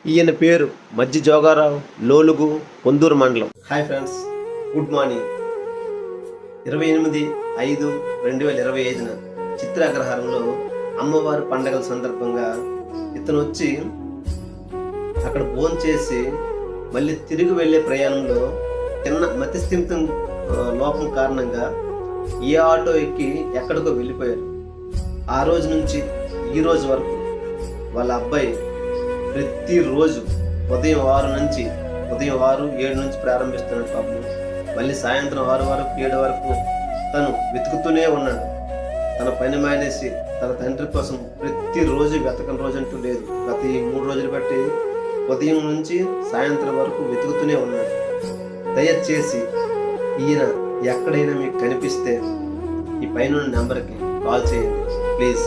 ఈయన పేరు మజ్జి జోగారావు, లోలుగు, పొందూరు మండలం. Hi friends, good morning. 28/5/2025 చిత్రాగ్రహారంలో అమ్మవారి పండగల సందర్భంగా ఇతను వచ్చి అక్కడ భోజనం చేసి మళ్ళీ తిరిగి వెళ్ళే ప్రయాణంలో చిన్న మతిస్థిమితం లోపం కారణంగా ఏ ఆటో ఎక్కి ఎక్కడికో వెళ్ళిపోయారు. ఆ రోజు నుంచి ఈ రోజు వరకు వాళ్ళ అబ్బాయి ప్రతిరోజు ఉదయం 6-7 నుంచి ప్రారంభిస్తున్నాడు పాపం. మళ్ళీ సాయంత్రం 6 వరకు 7 వరకు తను వెతుకుతూనే ఉన్నాడు. తన పని మానేసి తన తండ్రి కోసం ప్రతిరోజు వెతకని రోజు అంటూ లేదు. గత ఈ 3 రోజులు బట్టి ఉదయం నుంచి సాయంత్రం వరకు వెతుకుతూనే ఉన్నాడు. దయచేసి ఈయన ఎక్కడైనా మీకు కనిపిస్తే ఈ పైన నెంబర్కి కాల్ చేయండి ప్లీజ్.